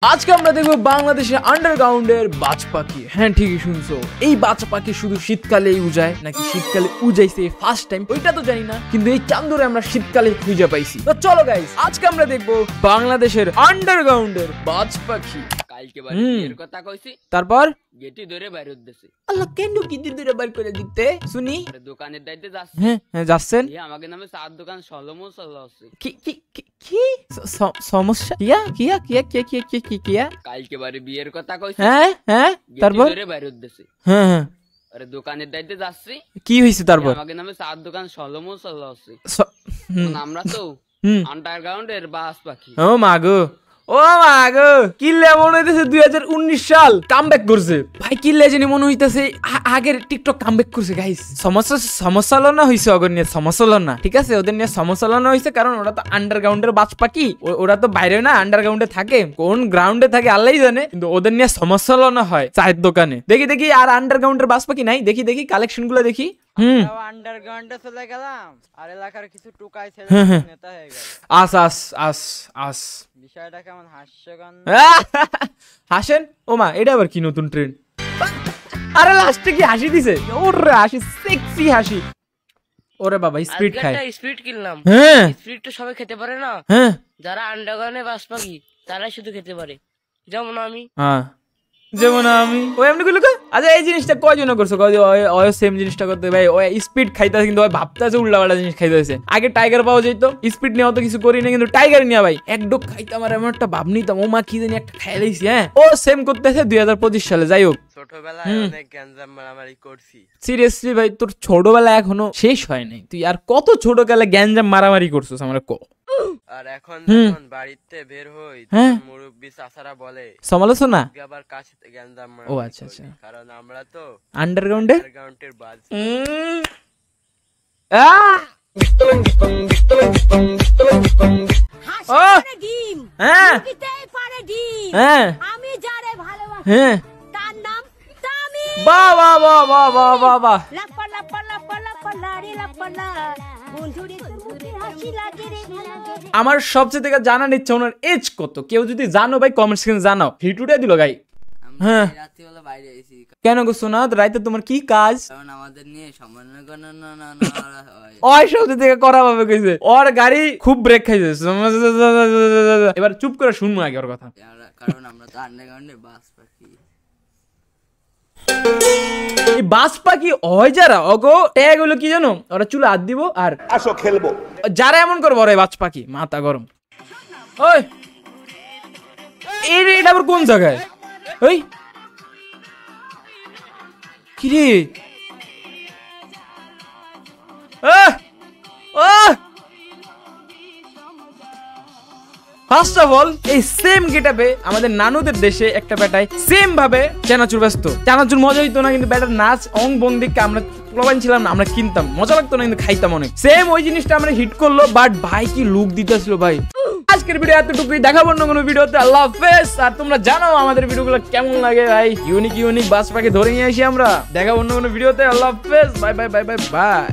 আজকে আমরা দেখবো বাংলাদেশের আন্ডারগ্রাউন্ডের বাজ পাখি। হ্যাঁ ঠিকই শুনছো, এই বাজ পাখি শুধু শীতকালেই উজায় নাকি শীতকালে উজাইছে ফার্স্ট টাইম ওইটা তো জানি না, কিন্তু এই চান্দরে আমরা শীতকালে খুঁজে পাইছি। তো চলো গাইস, আজকে আমরা দেখবো বাংলাদেশের আন্ডারগ্রাউন্ডের বাজ পাখি। কালকে বাড়ির কথা কইছি, তারপর গেটি ধরে বাইরে উঠতেছে। আল্লাহ কেন গেটি ধরে বাইর করে দিতে শুনি? দোকানের দাইতে যাচ্ছে। হ্যাঁ যাচ্ছেন। আমাকে নামে চার দোকান সলমন চলাচ্ছে। কি কি কি সমস্যা? কিয়া কিয়া কিয়া কিয়া কিয়া কিয়া কিয়া কিয়া কালকে বাড়ি বিয়ের কথা কইছি। হ্যাঁ তারপর ধরে বাইরে উঠতেছে। হ্যাঁ আরে দোকানের দাইতে যাচ্ছি। কি হইছে তারপর? আমাকে নামে চার দোকান সলমন চলাচ্ছে। আমরা তো আন্ডারগ্রাউন্ডের বাজ পাখি। ও মাগো, ও মাগো, কিল্লে মনে হইতেছে 2019 সাল কামব্যাক করছে ভাই। কিল্লে জানি মনে হইতেছে আগের টিকটক কামব্যাক করছে গাইস। সমস্যা হলো না হইছে, ওদের নিয়ে সমস্যা হলো না, ঠিক আছে, ওদের নিয়ে সমস্যা হলো না হইছে, কারণ ওরা তো আন্ডারগ্রাউন্ডের বাজ পাখি, ওরা তো বাইরে না আন্ডারগ্রাউন্ডে থাকে, কোন গ্রাউন্ডে থাকে আল্লাহই জানে, কিন্তু ওদের নিয়ে সমস্যা হলো না হয় চায়ের দোকানে। দেখি আর আন্ডারগ্রাউন্ডের বাজ পাখি নাই, দেখি কালেকশন গুলো দেখি। আন্ডারগ্রাউন্ডে চলে গেলাম আর এলাকার কিছু টুকাই ছেলে নেতা হয়ে গেল। আস বিষয়টা কেমন হাস্যকর? হাসেন ও মা, এটা আবার কি নতুন ট্রেন্ড? আরে লাস্টে কি হাসি দিছে? ওরে হাসি, সেক্সি হাসি। ওরে বাবা স্পিড খায়। স্পিড কিনলাম। হ্যাঁ স্পিড তো সবাই খেতে পারে না। হ্যাঁ, যারা আন্ডারগ্রাউন্ডে বাস পাখি তারাই শুধু খেতে পারে, যেমন আমি। হ্যাঁ যেমন আমি। ওই এমনি কইলো কা? আচ্ছা এই জিনিসটা কয়জন করছো? ওই সেম জিনিসটা করতে ভাই, ওই স্পিড খাইতাছে, কিন্তু ওই ভাবতাছে উল্টাপাল্টা জিনিস খাইতেছে। আগে টাইগার পাওয়া যেত, স্পিড নেওয়া তো কিছু করি না, কিন্তু টাইগার নিয়ে ভাই এক ডোক খাইতাম আর এমন একটা ভাব নিতাম, ও মা কি জানি একটা খাই লাইছি। হ্যাঁ ও সেম করতেছে 2025 সালে। যাই হোক, ছোটবেলায় অনেক গ্যাঞ্জাম মারামারি করছি। সিরিয়াসলি ভাই, তোর ছোটবেলা এখনো শেষ হয় নাই, তুই আর কত ছোটবেলা গ্যাঞ্জাম মারামারি করছিস আমার ক? আর এখন যখন বাড়িতে বের হই তখন মুরব্বি চাচারা বলে সমালোচনা আবার কাছে গ্যাঞ্জাম ও মারামারি আচ্ছা আচ্ছা, কারণ আমরা তো আন্ডারগ্রাউন্ডের বাজ। আমি যারে ভালোবাসি হ্যাঁ তার নাম তামিম। বাহ বাহ বাহ বাহ বাহ বাহ বাহ। লাপা লাপা লাপা লাপা লারি লাপা লা, বন্ধুরে তোর মুখে হাসি লাগে রে ভালো। আমার সবচেয়ে থেকে জানার ইচ্ছা, ওনার এজ কত? কেউ যদি জানো ভাই কমেন্ট সেকশনে জানাও। হিটুটা দিল গাই। হ্যাঁ রাত্রিবেলা বাইরে আইছি, কেন গেছো না রাইতে? তোমার কি কাজ? কারণ আমাদের নিয়ে সমন্বয় হয়। ওই সবচেয়ে থেকে করা ভাবে কইছে, ওর গাড়ি খুব ব্রেক খাইছে। এবার চুপ করে শুনবো আগে ওর কথা। কারণ আমরা তো আন্ডারগ্রাউন্ডের বাজ পাখি। এই বাজ পাখি হয় যারা, অগো ট্যাগ হলো কি জানো? ওরা চুলে হাত দিব আর আসো খেলবো। যারা এমন করবো ওরা বাজ পাখি, মাথা গরম। ওই এটা আবার কোন জায়গায়? ওই কিরে ফার্স্ট অফ অল, এই সেম গেটআপে আমাদের নানুদের দেশে একটা বেটায় সেম ভাবে চানাচুর ব্যস্ত। চানাচুর মজা হইতো না, কিন্তু বেটার নাচ অং বং দিকে আমরা প্রবান ছিলাম না, আমরা কিনতাম, মজা লাগতো না, কিন্তু খাইতাম অনেক। সেম ওই জিনিসটা আমরা হিট করলো, বাট ভাই কি লুক দিতেছিল ভাই। আজকের ভিডিও এতটুকুই, দেখাবো না কোনো ভিডিওতে। আল্লাহ হাফেজ। আর তোমরা জানো আমাদের ভিডিওগুলো কেমন লাগে ভাই, ইউনিক বাজ পাখি ধরে নিয়ে আসি আমরা। দেখাবো অন্য কোনো ভিডিওতে। আল্লাহ হাফেজ, bye bye bye bye bye.